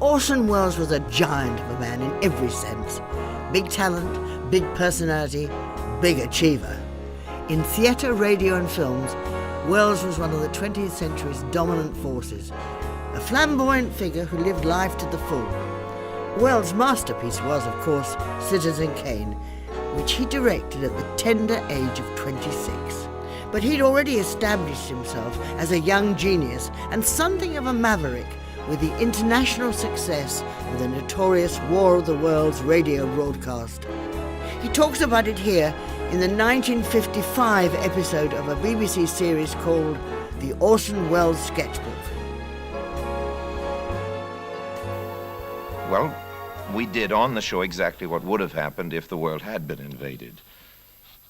Orson Welles was a giant of a man in every sense. Big talent, big personality, big achiever. In theatre, radio and films, Welles was one of the 20th century's dominant forces, a flamboyant figure who lived life to the full. Welles' masterpiece was, of course, Citizen Kane, which he directed at the tender age of 26. But he'd already established himself as a young genius and something of a maverick with the international success of the notorious War of the Worlds radio broadcast. He talks about it here in the 1955 episode of a BBC series called The Orson Welles Sketchbook. Well, we did on the show exactly what would have happened if the world had been invaded.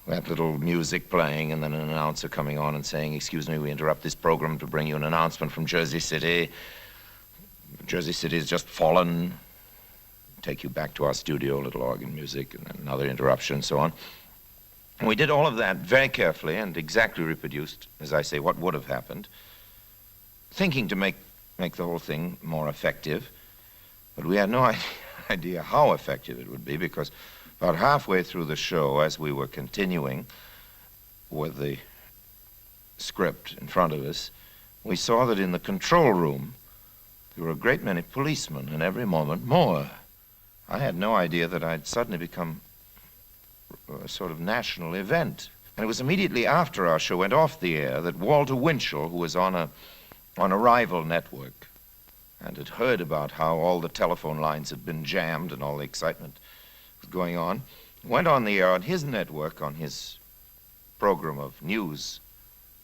That little music playing and then an announcer coming on and saying, "Excuse me, we interrupt this program to bring you an announcement from Jersey City. Jersey City has just fallen." Take you back to our studio, a little organ music, and then another interruption, and so on. And we did all of that very carefully and exactly reproduced, as I say, what would have happened, thinking to make the whole thing more effective. But we had no idea how effective it would be, because about halfway through the show, as we were continuing with the script in front of us, we saw that in the control room there were a great many policemen, and every moment more. I had no idea that I'd suddenly become a sort of national event. And it was immediately after our show went off the air that Walter Winchell, who was on a rival network and had heard about how all the telephone lines had been jammed and all the excitement was going on, went on the air on his network, on his program of news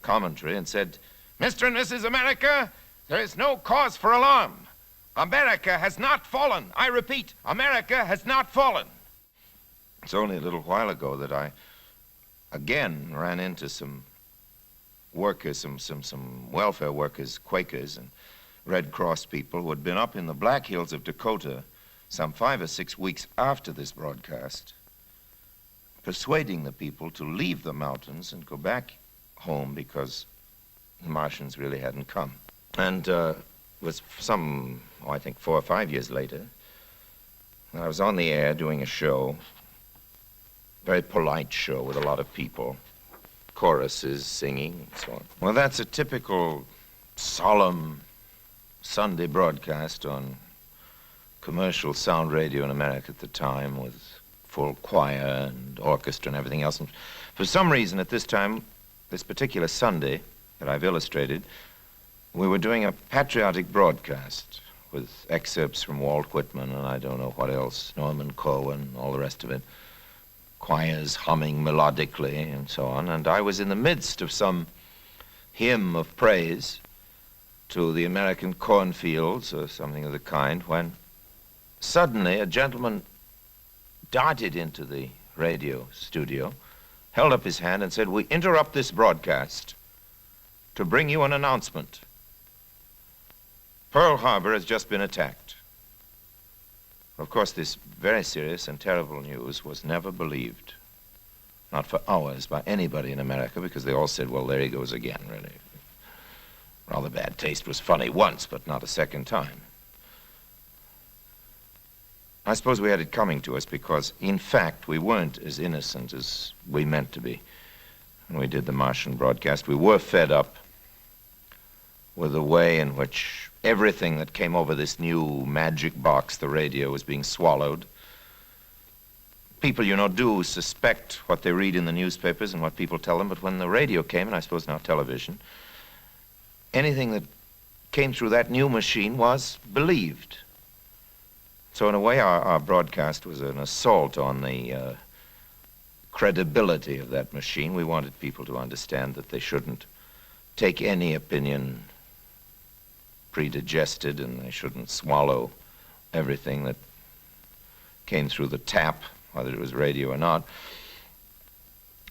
commentary, and said, "Mr. and Mrs. America, there is no cause for alarm. America has not fallen. I repeat, America has not fallen." It's only a little while ago that I again ran into some workers, some welfare workers, Quakers and Red Cross people who had been up in the Black Hills of Dakota some 5 or 6 weeks after this broadcast, persuading the people to leave the mountains and go back home because the Martians really hadn't come. And it was some, I think 4 or 5 years later, I was on the air doing a show, very polite show with a lot of people, choruses, singing, and so on. Well, that's a typical solemn Sunday broadcast on commercial sound radio in America at the time, with full choir and orchestra and everything else. And for some reason at this time, this particular Sunday that I've illustrated, we were doing a patriotic broadcast with excerpts from Walt Whitman and I don't know what else, Norman Cohen, all the rest of it, choirs humming melodically and so on. And I was in the midst of some hymn of praise to the American cornfields or something of the kind, when suddenly a gentleman darted into the radio studio, held up his hand and said, "We interrupt this broadcast to bring you an announcement. Pearl Harbor has just been attacked." Of course, this very serious and terrible news was never believed, not for hours, by anybody in America, because they all said, "Well, there he goes again," really. Rather bad taste. Was funny once, but not a second time. I suppose we had it coming to us because, in fact, we weren't as innocent as we meant to be when we did the Martian broadcast. We were fed up with the way in which everything that came over this new magic box, the radio, was being swallowed. People, you know, do suspect what they read in the newspapers and what people tell them, but when the radio came, and I suppose now television, anything that came through that new machine was believed. So in a way, our broadcast was an assault on the credibility of that machine. We wanted people to understand that they shouldn't take any opinion predigested, and they shouldn't swallow everything that came through the tap, whether it was radio or not.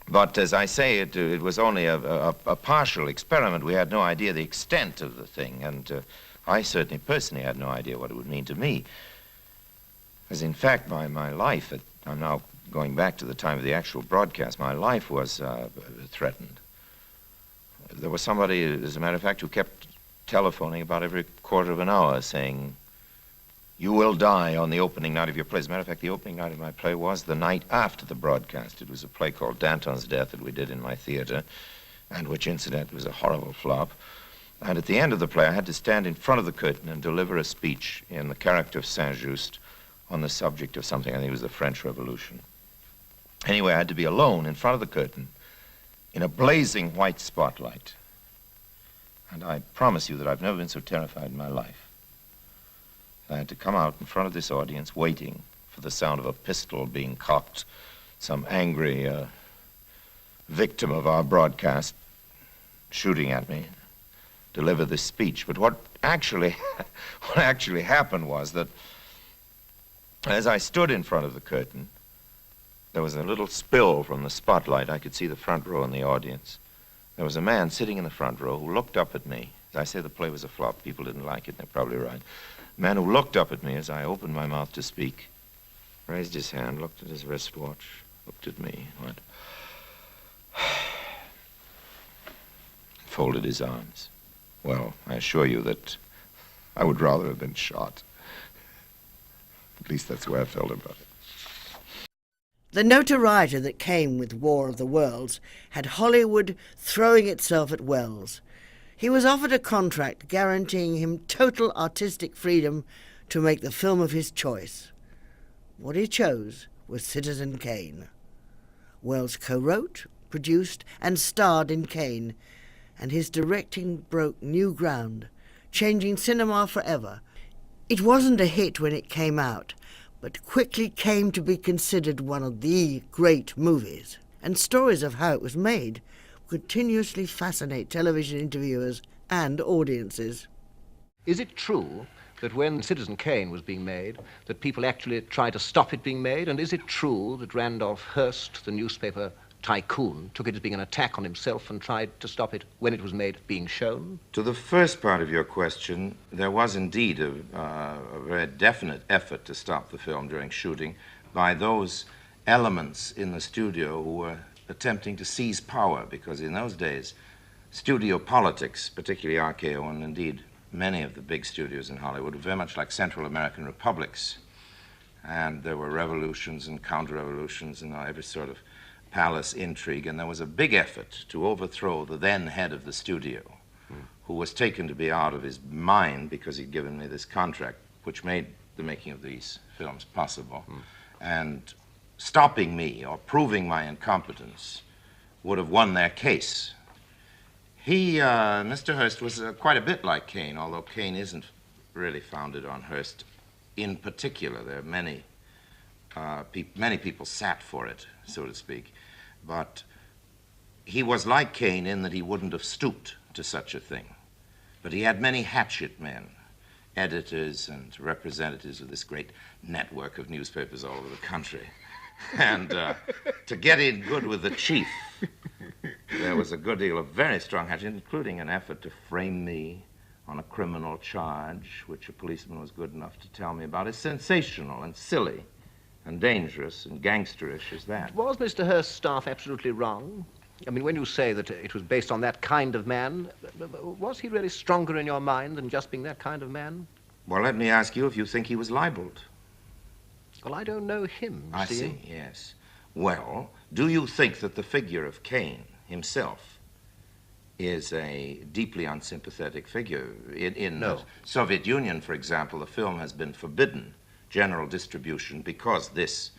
But as I say, it was only a partial experiment. We had no idea the extent of the thing, and I certainly personally had no idea what it would mean to me. As in fact, my life, I'm now going back to the time of the actual broadcast, my life was threatened. There was somebody, as a matter of fact, who kept telephoning about every quarter of an hour saying, You will die on the opening night of your play. As a matter of fact, the opening night of my play was the night after the broadcast. It was a play called Danton's Death that we did in my theater, and which, incidentally, was a horrible flop. And at the end of the play, I had to stand in front of the curtain and deliver a speech in the character of Saint-Just on the subject of something, I think it was the French Revolution. Anyway, I had to be alone in front of the curtain in a blazing white spotlight. And I promise you that I've never been so terrified in my life. I had to come out in front of this audience waiting for the sound of a pistol being cocked, some angry victim of our broadcast shooting at me, deliver this speech. But what actually happened was that as I stood in front of the curtain, there was a little spill from the spotlight. I could see the front row in the audience. There was a man sitting in the front row who looked up at me. As I say, the play was a flop. People didn't like it, and they're probably right. A man who looked up at me as I opened my mouth to speak, raised his hand, looked at his wristwatch, looked at me, went, folded his arms. Well, I assure you that I would rather have been shot. At least that's the way I felt about it. The notoriety that came with War of the Worlds had Hollywood throwing itself at Welles. He was offered a contract guaranteeing him total artistic freedom to make the film of his choice. What he chose was Citizen Kane. Welles co-wrote, produced, and starred in Kane, and his directing broke new ground, changing cinema forever. It wasn't a hit when it came out, but quickly came to be considered one of the great movies. And stories of how it was made continuously fascinate television interviewers and audiences. Is it true that when Citizen Kane was being made, that people actually tried to stop it being made? And is it true that Randolph Hearst, the newspaper tycoon, took it as being an attack on himself and tried to stop it when it was made being shown? To the first part of your question, there was indeed a very definite effort to stop the film during shooting by those elements in the studio who were attempting to seize power, because in those days, studio politics, particularly RKO and indeed many of the big studios in Hollywood, were very much like Central American republics. And there were revolutions and counter-revolutions and every sort of palace intrigue, and there was a big effort to overthrow the then head of the studio, who was taken to be out of his mind because he'd given me this contract, which made the making of these films possible. And stopping me or proving my incompetence would have won their case. Mr. Hearst was quite a bit like Kane, although Kane isn't really founded on Hearst in particular. There are many people sat for it, so to speak. But he was like Kane in that he wouldn't have stooped to such a thing. But he had many hatchet men, editors and representatives of this great network of newspapers all over the country. And to get in good with the chief, there was a good deal of very strong hatchet, including an effort to frame me on a criminal charge, which a policeman was good enough to tell me about, as sensational and silly and dangerous and gangsterish as that. Was Mr. Hearst's staff absolutely wrong? I mean, when you say that it was based on that kind of man, was he really stronger in your mind than just being that kind of man? Well, let me ask you if you think he was libeled. Well, I don't know him, I see, yes. Well, do you think that the figure of Kane himself is a deeply unsympathetic figure? In No. the Soviet Union, for example, the film has been forbidden general distribution because this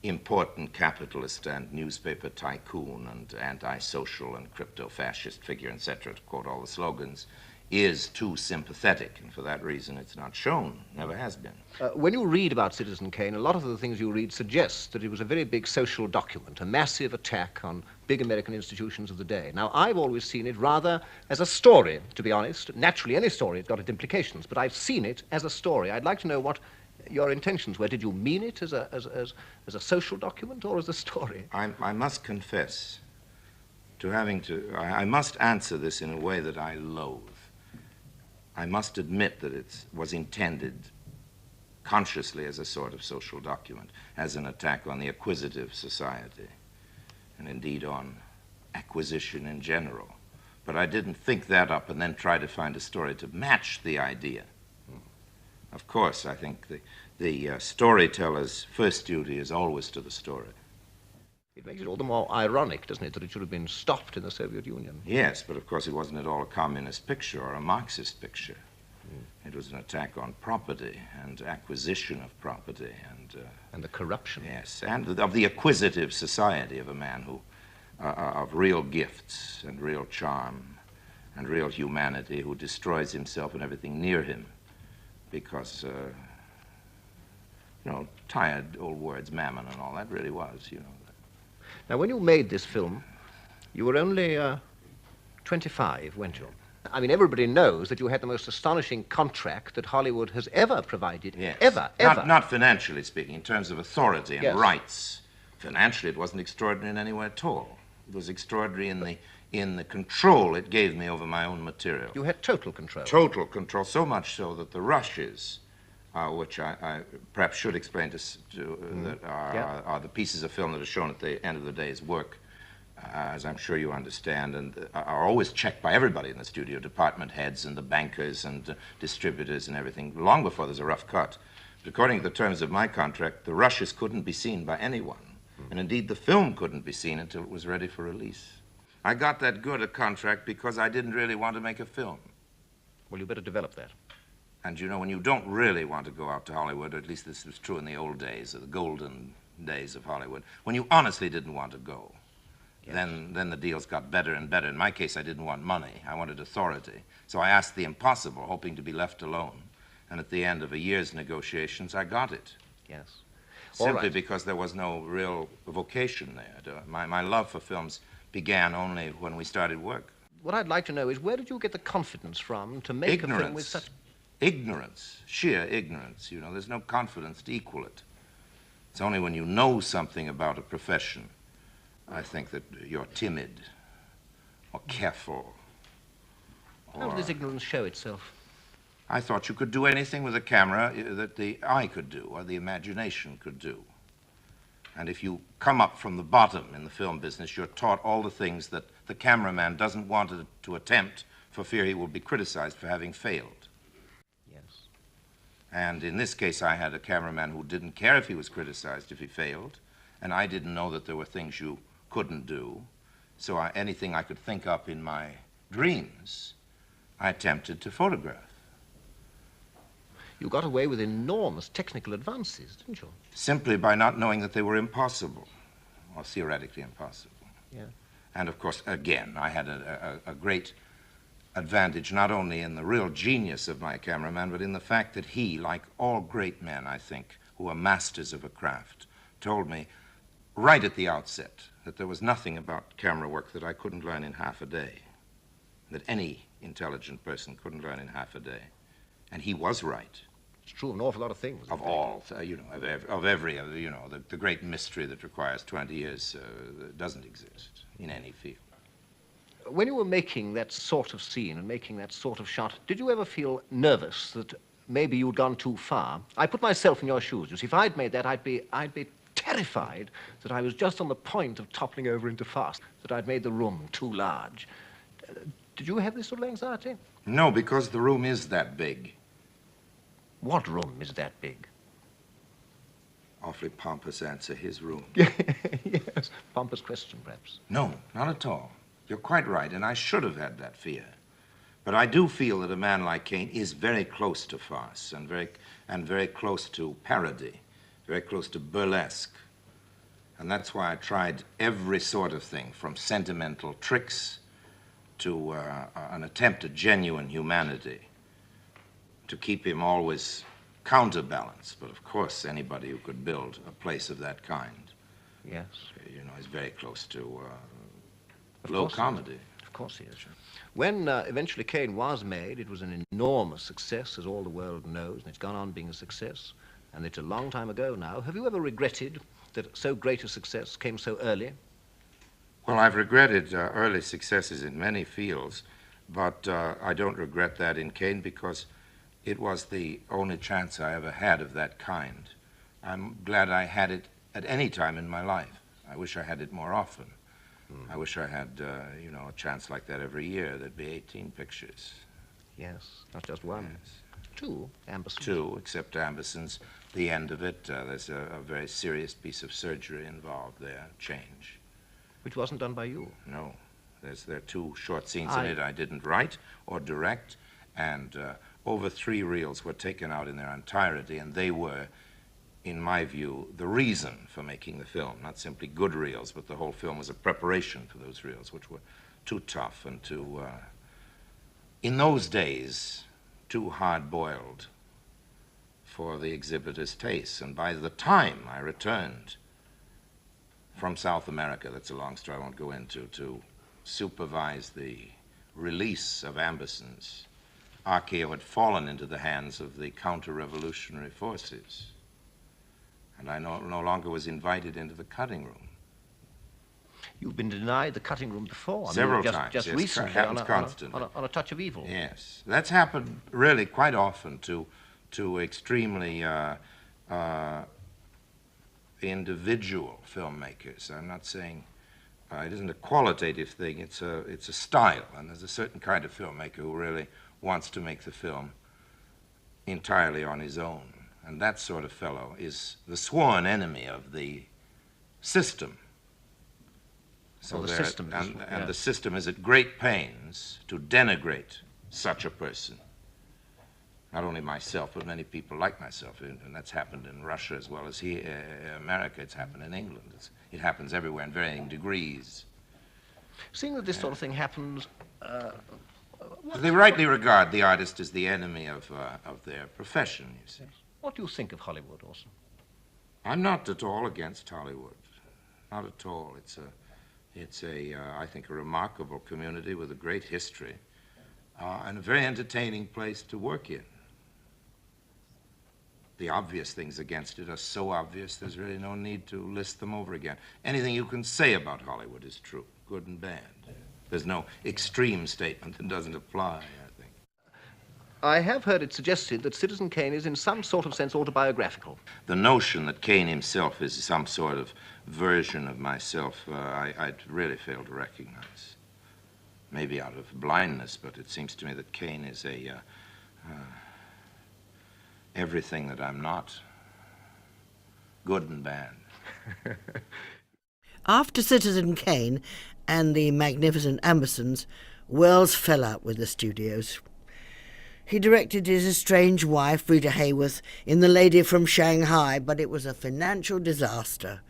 important capitalist and newspaper tycoon and anti-social and crypto-fascist figure, etc., to quote all the slogans, is too sympathetic, and for that reason it's not shown, never has been. When you read about Citizen Kane, a lot of the things you read suggest that it was a very big social document, a massive attack on big American institutions of the day. Now, I've always seen it rather as a story, to be honest. Naturally, any story has got its implications, but I've seen it as a story. I'd like to know what your intentions were. Did you mean it as a social document or as a story? I must confess to I must answer this in a way that I loathe. I must admit that it was intended consciously as a sort of social document, as an attack on the acquisitive society, and indeed on acquisition in general. But I didn't think that up and then try to find a story to match the idea. Of course, I think the storyteller's first duty is always to the story. It makes it all the more ironic, doesn't it, that it should have been stopped in the Soviet Union? Yes, but of course it wasn't at all a communist picture or a Marxist picture. It was an attack on property and acquisition of property And the corruption. yes, and of the acquisitive society of a man who, of real gifts and real charm and real humanity, who destroys himself and everything near him because, tired old words, mammon and all that really was, Now, when you made this film, you were only 25, weren't you? I mean, everybody knows that you had the most astonishing contract that Hollywood has ever provided. Yes. Ever. Not financially speaking, in terms of authority and Yes. rights. Financially, it wasn't extraordinary in any way at all. It was extraordinary in the control it gave me over my own material. You had total control. Total control, so much so that the rushes, which I perhaps should explain that are the pieces of film that are shown at the end of the day's work, as I'm sure you understand, and are always checked by everybody in the studio, department heads and the bankers and distributors and everything, long before there's a rough cut. But according to the terms of my contract, the rushes couldn't be seen by anyone. And indeed, the film couldn't be seen until it was ready for release. I got that good a contract because I didn't really want to make a film. Well, you better develop that. And when you don't really want to go out to Hollywood, or at least this was true in the old days, or the golden days of Hollywood, when you honestly didn't want to go, yes. then the deals got better and better. In my case, I didn't want money. I wanted authority. So I asked the impossible, hoping to be left alone. And at the end of a year's negotiations, I got it. Yes. Simply because there was no real vocation there. My love for films began only when we started work. What I'd like to know is, where did you get the confidence from to make a film with such... Ignorance, sheer ignorance. There's no confidence to equal it. It's only when you know something about a profession, I think, that you're timid or careful. How does this ignorance show itself? I thought you could do anything with a camera that the eye could do or the imagination could do. And if you come up from the bottom in the film business, you're taught all the things that the cameraman doesn't want to attempt for fear he will be criticized for having failed. Yes. And in this case, I had a cameraman who didn't care if he was criticized if he failed, and I didn't know that there were things you couldn't do. So anything I could think up in my dreams, I attempted to photograph. You got away with enormous technical advances, didn't you? Simply by not knowing that they were impossible, or theoretically impossible. Yeah. And of course, again, I had a great advantage not only in the real genius of my cameraman, but in the fact that he, like all great men, I think, who are masters of a craft, told me right at the outset that there was nothing about camera work that I couldn't learn in half a day, that any intelligent person couldn't learn in half a day. And he was right. It's true of an awful lot of things. Of all, of every, the great mystery that requires 20 years doesn't exist in any field. When you were making that sort of scene and making that sort of shot, did you ever feel nervous that maybe you'd gone too far? I put myself in your shoes. You see, if I'd made that, I'd be terrified that I was just on the point of toppling over into farce, that I'd made the room too large. Did you have this sort of anxiety? No, because the room is that big. What room is that big? Awfully pompous answer, his room. Yes, pompous question, perhaps. No, not at all. You're quite right, and I should have had that fear. But I do feel that a man like Caine is very close to farce and very close to parody, very close to burlesque. And that's why I tried every sort of thing, from sentimental tricks to an attempt at genuine humanity, to keep him always counterbalanced. But of course, anybody who could build a place of that kind, yes, is very close to Of low course comedy. Of course he is. When eventually Caine was made, it was an enormous success, as all the world knows, and it's gone on being a success, and it's a long time ago now. Have you ever regretted that so great a success came so early? Well, I've regretted early successes in many fields, but I don't regret that in Caine because it was the only chance I ever had of that kind. I'm glad I had it at any time in my life. I wish I had it more often. I wish I had, a chance like that every year. There'd be 18 pictures. Yes, not just one. Yes. Two, Amberson. Two, except Amberson's. The end of it, there's a very serious piece of surgery involved there, change. Which wasn't done by you. No. There are two short scenes in it I didn't write or direct, and over 3 reels were taken out in their entirety, and they were, in my view, the reason for making the film. Not simply good reels, but the whole film was a preparation for those reels, which were too tough and too, in those days, too hard-boiled for the exhibitor's taste. And by the time I returned from South America, that's a long story I won't go into, to supervise the release of Amberson's, RKO had fallen into the hands of the counter-revolutionary forces. And I no longer was invited into the cutting room. You've been denied the cutting room before. Several times. Just yes, recently, happens constantly. on a touch of evil. Yes. That's happened really quite often to extremely individual filmmakers. I'm not saying it isn't a qualitative thing, it's a style, and there's a certain kind of filmmaker who really wants to make the film entirely on his own. And that sort of fellow is the sworn enemy of the system. So the system is, and the system is at great pains to denigrate such a person. Not only myself, but many people like myself, and that's happened in Russia as well as here, America. It's happened in England. It happens everywhere in varying degrees. Seeing that this sort of thing happens, they rightly regard the artist as the enemy of their profession, you see. What do you think of Hollywood, Orson? I'm not at all against Hollywood. Not at all. It's I think, a remarkable community with a great history and a very entertaining place to work in. The obvious things against it are so obvious, there's really no need to list them over again. Anything you can say about Hollywood is true, good and bad. There's no extreme statement that doesn't apply, I think. I have heard it suggested that Citizen Kane is in some sort of sense autobiographical. The notion that Kane himself is some sort of version of myself, I'd really fail to recognize. Maybe out of blindness, but it seems to me that Kane is everything that I'm not, good and bad. After Citizen Kane and the magnificent Ambersons, Wells fell out with the studios. He directed his estranged wife, Rita Hayworth, in The Lady from Shanghai, but it was a financial disaster.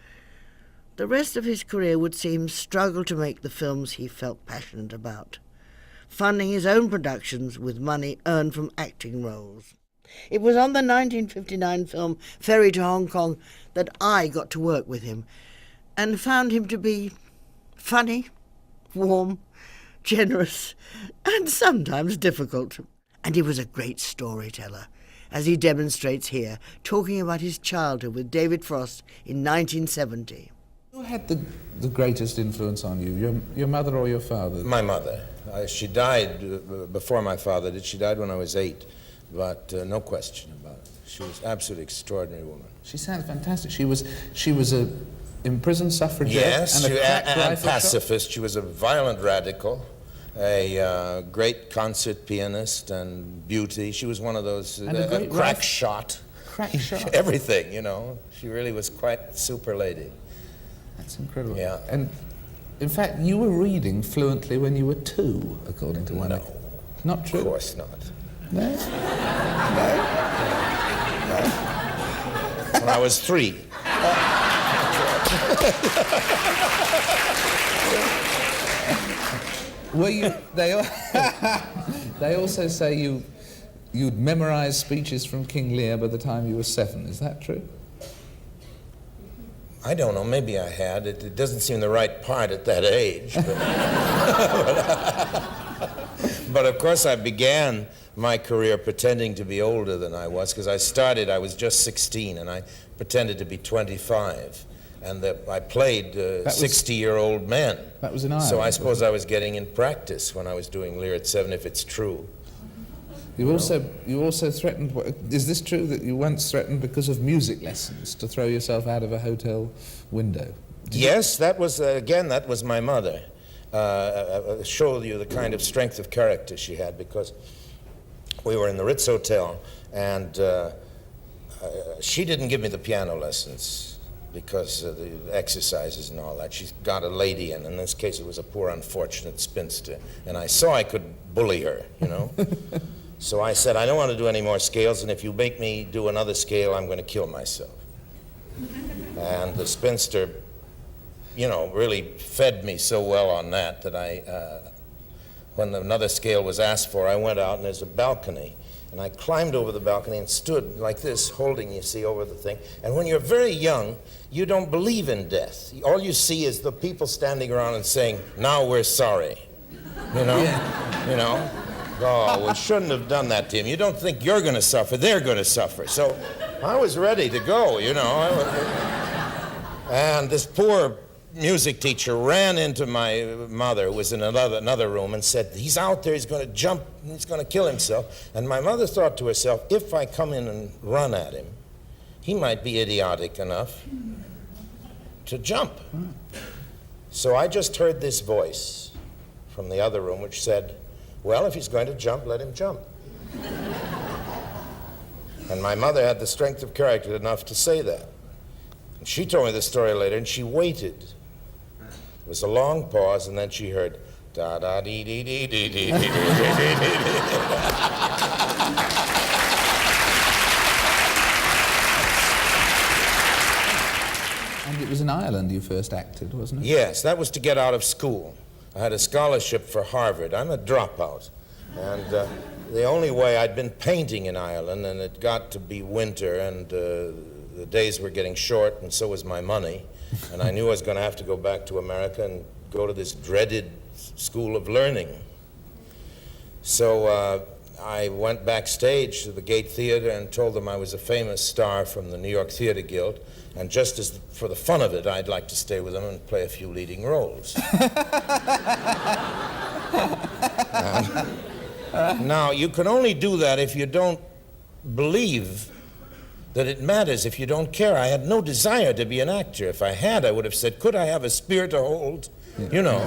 The rest of his career would seem struggle to make the films he felt passionate about, funding his own productions with money earned from acting roles. It was on the 1959 film Ferry to Hong Kong that I got to work with him and found him to be funny, warm, generous, and sometimes difficult. And he was a great storyteller, as he demonstrates here, talking about his childhood with David Frost in 1970. Who had the greatest influence on you, your mother or your father? My mother. She died before my father did. She died when I was 8, but no question about it. She was an absolutely extraordinary woman. She sounds fantastic. She was a imprisoned suffragette, yes, and a crack and rifle pacifist. She was a violent radical, a great concert pianist and beauty. She was one of those crack shot. Crack shot. Everything, you know. She really was quite a super lady. That's incredible. Yeah. And in fact, you were reading fluently when you were 2, according to one. No. Not true? Of course not. No? No? No? When I was 3. Were you? They also say you'd memorize speeches from King Lear by the time you were 7. Is that true? I don't know, maybe I had. It doesn't seem the right part at that age. But of course I began my career pretending to be older than I was, because I was just 16, and I pretended to be 25. And I played 60-year-old men. That was in Ireland. So I suppose I was getting in practice when I was doing Lear at 7, if it's true. You also threatened, is this true that you once threatened because of music lessons to throw yourself out of a hotel window? Yes, that was, again, that was my mother. Show you the kind of strength of character she had, because we were in the Ritz Hotel, and she didn't give me the piano lessons because of the exercises and all that. She's got a lady in this case it was a poor unfortunate spinster, and I saw I could bully her, you know. So I said, I don't want to do any more scales, and if you make me do another scale, I'm going to kill myself. And the spinster, you know, really fed me so well on that that when another scale was asked for, I went out and there's a balcony. And I climbed over the balcony and stood like this, holding, you see, over the thing. And when you're very young, you don't believe in death. All you see is the people standing around and saying, now we're sorry. You know? Yeah. You know? Oh, we shouldn't have done that to him. You don't think you're going to suffer, they're going to suffer. So I was ready to go, you know. And this poor music teacher ran into my mother, who was in another room, and said, he's out there, he's going to jump, he's going to kill himself. And my mother thought to herself, if I come in and run at him, he might be idiotic enough to jump. So I just heard this voice from the other room which said, well, if he's going to jump, let him jump. And my mother had the strength of character enough to say that. And she told me the story later, and she waited. It was a long pause, and then she heard da da dee dee dee dee dee dee dee dee. And it was in Ireland you first acted, wasn't it? Yes, that was to get out of school. I had a scholarship for Harvard. I'm a dropout. And the only way, I'd been painting in Ireland, and it got to be winter, and the days were getting short, and so was my money. And I knew I was going to have to go back to America and go to this dreaded school of learning. So I went backstage to the Gate Theater and told them I was a famous star from the New York Theater Guild, and just as for the fun of it, I'd like to stay with them and play a few leading roles. Now, you can only do that if you don't believe that it matters, if you don't care. I had no desire to be an actor. If I had, I would have said, could I have a spear to hold? You know.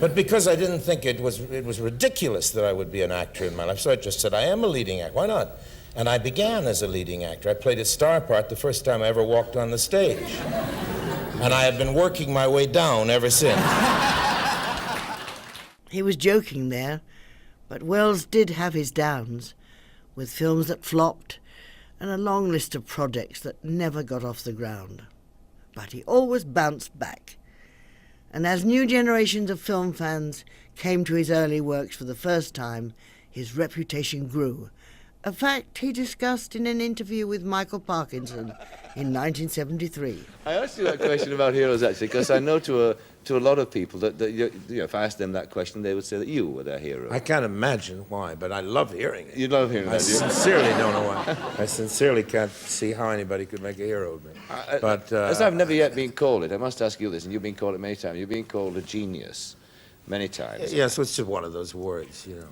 But because I didn't think it was ridiculous that I would be an actor in my life, so I just said, I am a leading actor. Why not? And I began as a leading actor. I played a star part the first time I ever walked on the stage. And I have been working my way down ever since. He was joking there, but Wells did have his downs, with films that flopped and a long list of projects that never got off the ground. But he always bounced back. And as new generations of film fans came to his early works for the first time, his reputation grew, a fact he discussed in an interview with Michael Parkinson in 1973. I asked you that question about heroes, actually, because I know to a lot of people that you know, if I asked them that question, they would say that you were their hero. I can't imagine why, but I love hearing it. You love hearing that, I do you? sincerely don't know why. I sincerely can't see how anybody could make a hero of me. But as I've never yet been called it, I must ask you this, and you've been called it many times. You've been called a genius many times. yes, it's just one of those words, you know.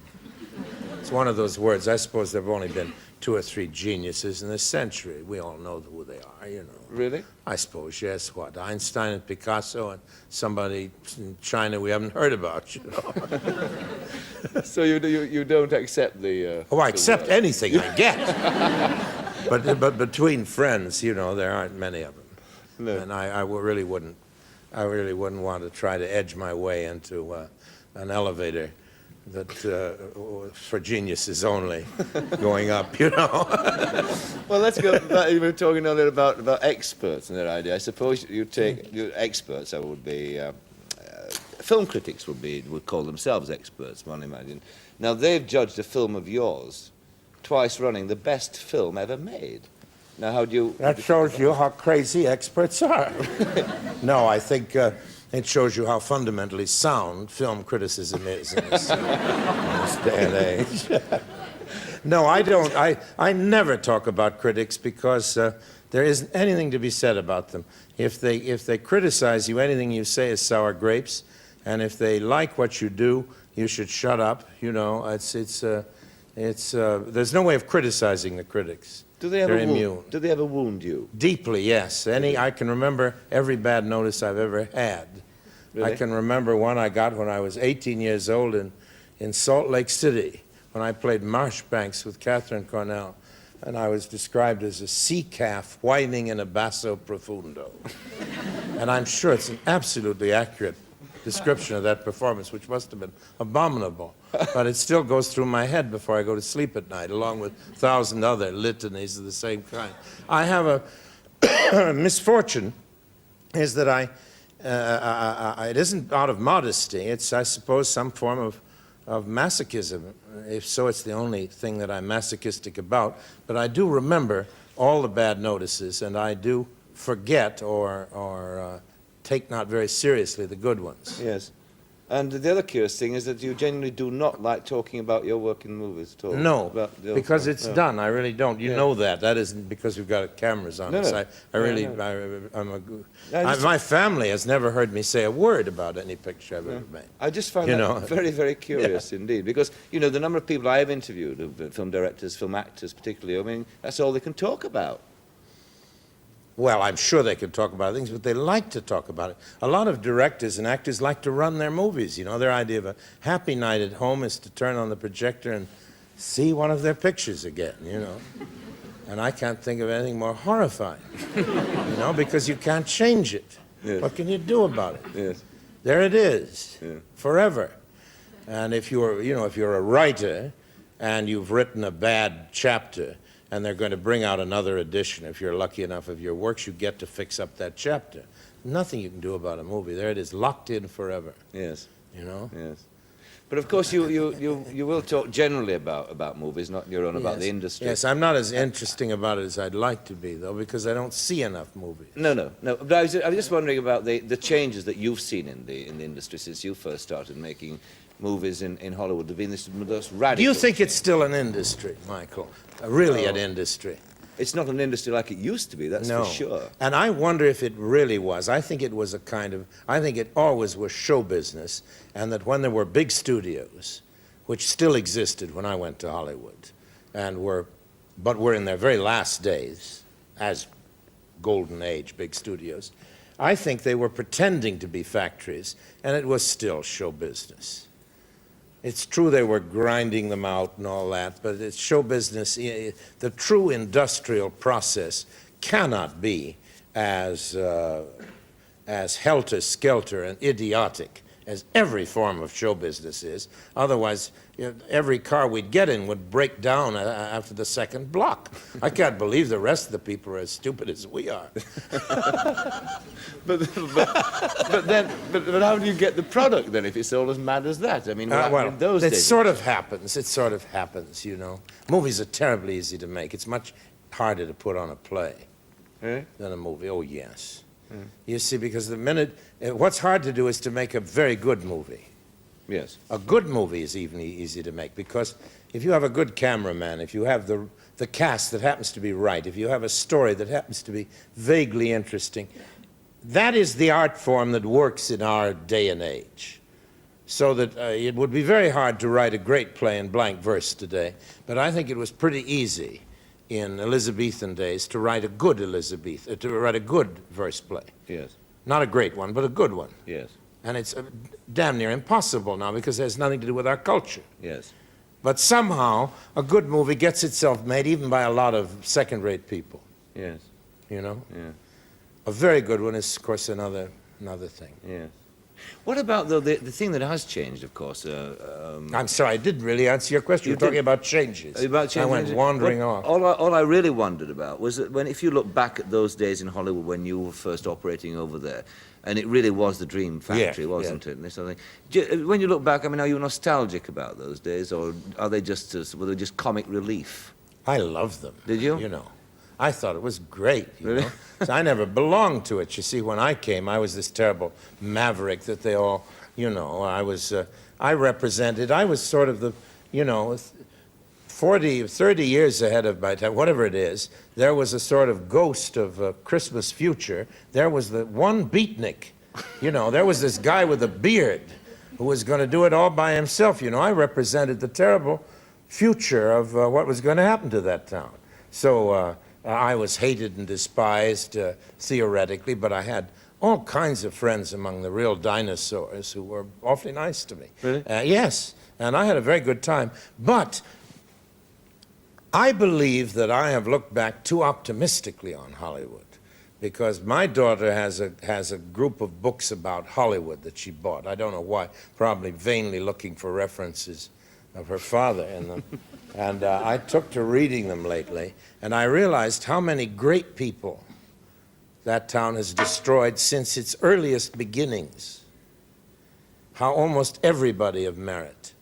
It's one of those words. I suppose there have only been 2 or 3 geniuses in this century. We all know who they are, you know. Really? I suppose, yes. What, Einstein and Picasso and somebody in China we haven't heard about, you know. So you don't accept the... Oh, I accept anything I get. But between friends, you know, there aren't many of them. No. And I really wouldn't want to try to edge my way into an elevator that for geniuses only, going up, you know. Well, let's go back. You were talking earlier about experts and their idea. I suppose you take your experts, that would be film critics would call themselves experts, one imagine. Now, they've judged a film of yours twice running the best film ever made. Now, how do you... That shows you how crazy experts are. No, I think it shows you how fundamentally sound film criticism is in this day and age. No, I don't. I never talk about critics because there isn't anything to be said about them. If they criticize you, anything you say is sour grapes, and if they like what you do, you should shut up. You know, there's no way of criticizing the critics. Do they ever wound you? Deeply, yes. I can remember every bad notice I've ever had. Really? I can remember one I got when I was 18 years old in Salt Lake City, when I played Marshbanks with Catherine Cornell, and I was described as a sea calf whining in a basso profundo. And I'm sure it's an absolutely accurate description of that performance, which must have been abominable. But it still goes through my head before I go to sleep at night, along with 1,000 other litanies of the same kind. I have a misfortune, is that it isn't out of modesty. It's, I suppose, some form of masochism. If so, it's the only thing that I'm masochistic about. But I do remember all the bad notices, and I do forget or take not very seriously the good ones. Yes. And the other curious thing is that you genuinely do not like talking about your work in movies at all. No, because it's no. done. I really don't. You know that. That isn't because we've got cameras on us. No. My family has never heard me say a word about any picture I've ever made. I just find that very, very curious indeed, because, you know, the number of people I have interviewed, film directors, film actors particularly, I mean, that's all they can talk about. Well, I'm sure they can talk about things, but they like to talk about it. A lot of directors and actors like to run their movies. You know, their idea of a happy night at home is to turn on the projector and see one of their pictures again, you know. And I can't think of anything more horrifying, you know, because you can't change it. Yes. What can you do about it? Yes. There it is, Yeah. forever. And if you're, you know, if you're a writer and you've written a bad chapter, and they're going to bring out another edition, if you're lucky enough of your works, you get to fix up that chapter. Nothing you can do about a movie. There it is, locked in forever. Yes. You know? Yes. But of course, you will talk generally about movies, not your own about the industry. Yes, I'm not as interesting about it as I'd like to be, though, because I don't see enough movies. No. But I was just wondering about the changes that you've seen in the industry since you first started making movies in Hollywood. Have been this most radical. Do you think it's still an industry, Michael? Really an industry? It's not an industry like it used to be, that's for sure. And I wonder if it really was. I think it was I think it always was show business, and that when there were big studios, which still existed when I went to Hollywood, but were in their very last days as golden age big studios, I think they were pretending to be factories, and it was still show business. It's true they were grinding them out and all that, but it's show business. The true industrial process cannot be as helter-skelter and idiotic as every form of show business is. Otherwise, every car we'd get in would break down after the second block. I can't believe the rest of the people are as stupid as we are. But how do you get the product then if it's all as mad as that? I mean, in those days, it sort of happens, you know. Movies are terribly easy to make. It's much harder to put on a play than a movie. Oh, yes. You see, because what's hard to do is to make a very good movie. Yes. A good movie is even easy to make, because if you have a good cameraman, if you have the cast that happens to be right, if you have a story that happens to be vaguely interesting, that is the art form that works in our day and age. So that it would be very hard to write a great play in blank verse today, but I think it was pretty easy in Elizabethan days to write a good verse play. Yes. Not a great one, but a good one. Yes. And it's damn near impossible now because it has nothing to do with our culture. Yes. But somehow, a good movie gets itself made even by a lot of second-rate people. Yes. You know? Yeah. A very good one is, of course, another thing. Yes. What about, though, the thing that has changed, of course? I'm sorry, I didn't really answer your question. You're talking about changes. About changes. I went wandering off. All I really wondered about was that if you look back at those days in Hollywood when you were first operating over there, and it really was the dream factory, wasn't it? And this sort of thing. When you look back, I mean, are you nostalgic about those days, or were they just comic relief? I loved them. Did you? You know, I thought it was great. You Really? know? So I never belonged to it. You see, when I came, I was this terrible maverick that they all, you know, I was sort of the, you know, 30 years ahead of my time, whatever it is. There was a sort of ghost of a Christmas future. There was the one beatnik, you know, there was this guy with a beard who was going to do it all by himself. You know, I represented the terrible future of what was going to happen to that town. So I was hated and despised theoretically, but I had all kinds of friends among the real dinosaurs who were awfully nice to me. Really? Yes, and I had a very good time. But I believe that I have looked back too optimistically on Hollywood, because my daughter has a group of books about Hollywood that she bought. I don't know why, probably vainly looking for references of her father in them. And I took to reading them lately, and I realized how many great people that town has destroyed since its earliest beginnings. How almost everybody of merit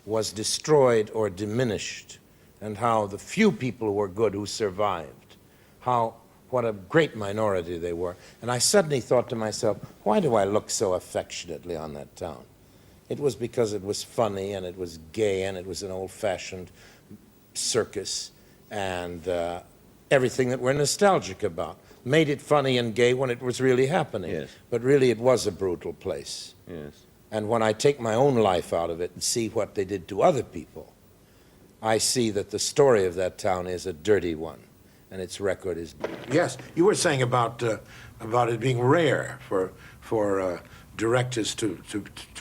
was destroyed or diminished, and how the few people who were good who survived, what a great minority they were. And I suddenly thought to myself, why do I look so affectionately on that town? It was because it was funny, and it was gay, and it was an old-fashioned circus, and everything that we're nostalgic about. Made it funny and gay when it was really happening. Yes. But really it was a brutal place. Yes. And when I take my own life out of it and see what they did to other people, I see that the story of that town is a dirty one, and its record is... Yes, you were saying about it being rare for directors to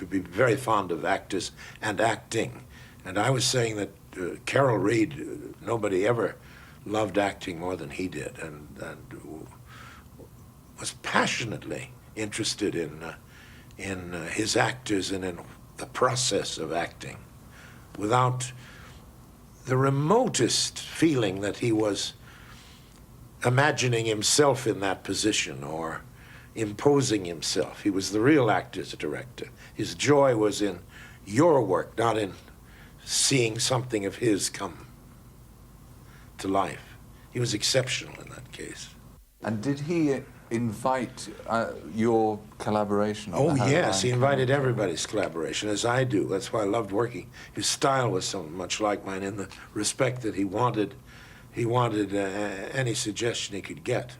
be very fond of actors and acting. And I was saying that Carol Reed, nobody ever loved acting more than he did, and was passionately interested in his actors and in the process of acting, without the remotest feeling that he was imagining himself in that position or imposing himself. He was the real actor's director. His joy was in your work, not in seeing something of his come to life. He was exceptional in that case. And did he invite your collaboration? Oh, yes, he invited everybody's collaboration, as I do. That's why I loved working. His style was so much like mine in the respect that he wanted any suggestion he could get.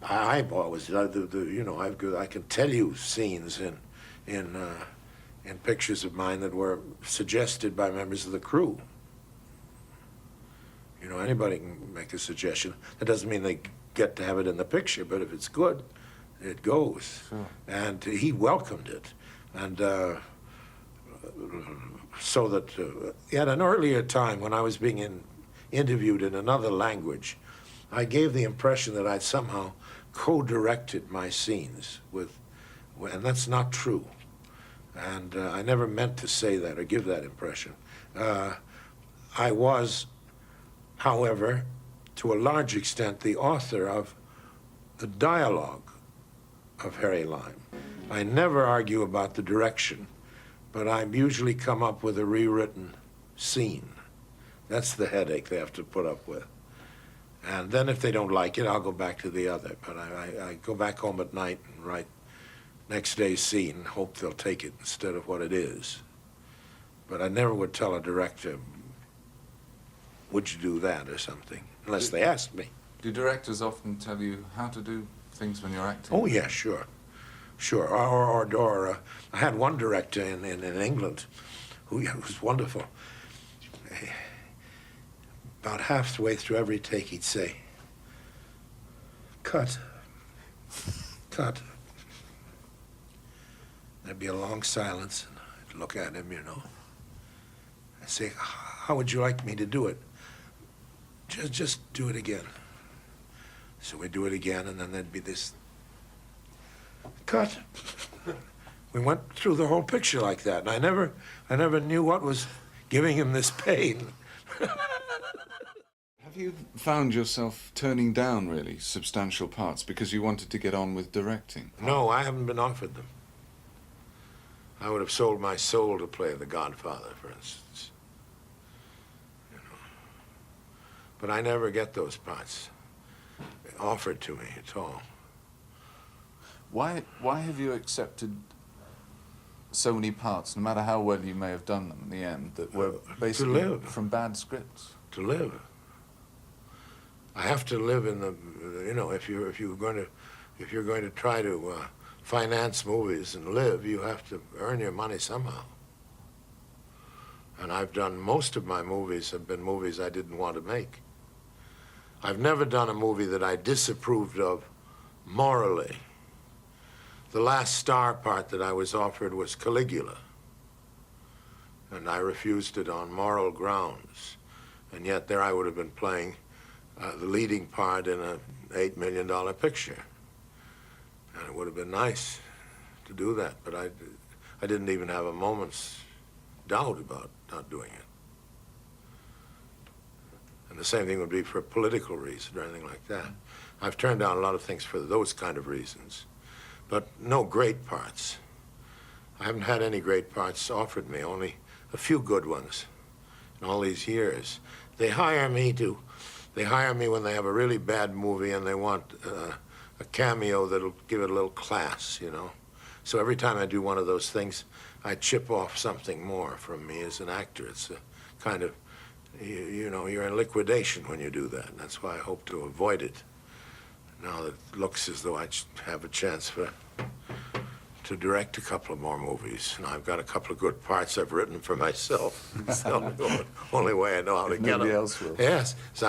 I've always, I can tell you scenes in pictures of mine that were suggested by members of the crew. You know, anybody can make a suggestion. That doesn't mean they get to have it in the picture, but if it's good, it goes. Sure. And he welcomed it. And so that at an earlier time, when I was being interviewed in another language, I gave the impression that I'd somehow co-directed my scenes and that's not true. And I never meant to say that or give that impression. I was, however, to a large extent, the author of the dialogue of Harry Lime. I never argue about the direction, but I usually come up with a rewritten scene. That's the headache they have to put up with. And then if they don't like it, I'll go back to the other. But I go back home at night and write next day's scene and hope they'll take it instead of what it is. But I never would tell a director, would you do that or something, unless they asked me. Do directors often tell you how to do things when you're acting? Oh, yeah, sure. Sure. Or I had one director in England who was wonderful. About halfway through every take, he'd say, "Cut. Cut." There'd be a long silence, and I'd look at him, you know. I'd say, "How would you like me to do it?" Just do it again. So we'd do it again, and then there'd be this cut. We went through the whole picture like that, and I never knew what was giving him this pain. Have you found yourself turning down really substantial parts because you wanted to get on with directing? No, I haven't been offered them. I would have sold my soul to play the Godfather, for instance. You know. But I never get those parts offered to me at all. Why have you accepted so many parts, no matter how well you may have done them in the end, that were basically from bad scripts? To live. I have to live in the, you know, if you're going to try to finance movies and live, you have to earn your money somehow. And I've done, most of my movies have been movies I didn't want to make. I've never done a movie that I disapproved of morally. The last star part that I was offered was Caligula, and I refused it on moral grounds. And yet there I would have been playing the leading part in an $8 million picture. And it would have been nice to do that, but I didn't even have a moment's doubt about not doing it. And the same thing would be for a political reason or anything like that. I've turned down a lot of things for those kind of reasons, but no great parts. I haven't had any great parts offered me, only a few good ones in all these years. They hire me when they have a really bad movie and they want a cameo that'll give it a little class, you know. So every time I do one of those things, I chip off something more from me as an actor. It's a kind of, you know, you're in liquidation when you do that. And that's why I hope to avoid it. Now that it looks as though I have a chance to direct a couple of more movies. And I've got a couple of good parts I've written for myself. It's the only way I know how to get them. Nobody else will. Yes. So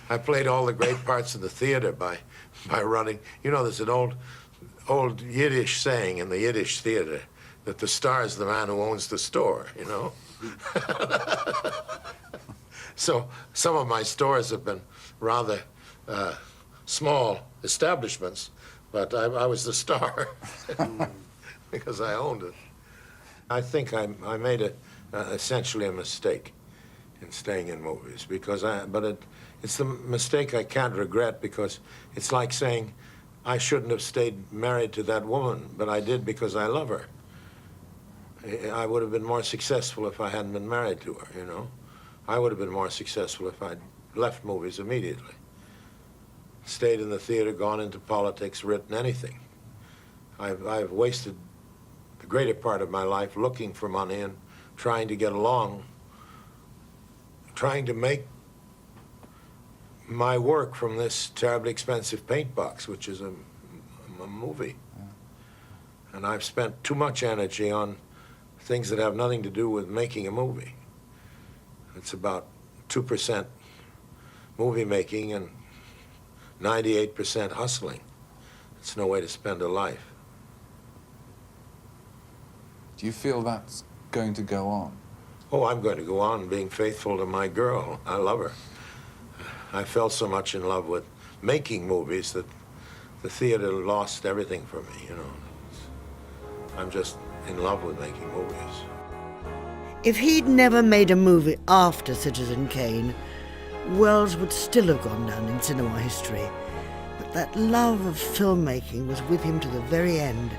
I played all the great parts in the theater by running. You know, there's an old Yiddish saying in the Yiddish theater that the star is the man who owns the store, you know? So some of my stores have been rather small establishments, but I was the star because I owned it. I think I made essentially a mistake in staying in movies but it's the mistake I can't regret, because it's like saying I shouldn't have stayed married to that woman, but I did because I love her. I would have been more successful if I hadn't been married to her, you know? I would have been more successful if I'd left movies immediately. Stayed in the theater, gone into politics, written anything. I've wasted the greater part of my life looking for money and trying to get along, trying to make my work from this terribly expensive paint box, which is a movie. And I've spent too much energy on things that have nothing to do with making a movie. It's about 2% movie making and 98% hustling. It's no way to spend a life. Do you feel that's going to go on? Oh, I'm going to go on being faithful to my girl. I love her. I fell so much in love with making movies that the theater lost everything for me, you know. I'm just in love with making movies. If he'd never made a movie after Citizen Kane, Welles would still have gone down in cinema history. But that love of filmmaking was with him to the very end.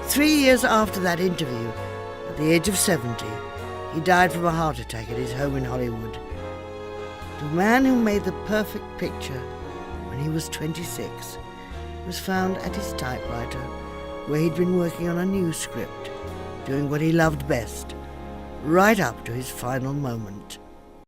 3 years after that interview, at the age of 70, he died from a heart attack at his home in Hollywood. The man who made the perfect picture when he was 26 was found at his typewriter, where he'd been working on a new script, doing what he loved best, right up to his final moment.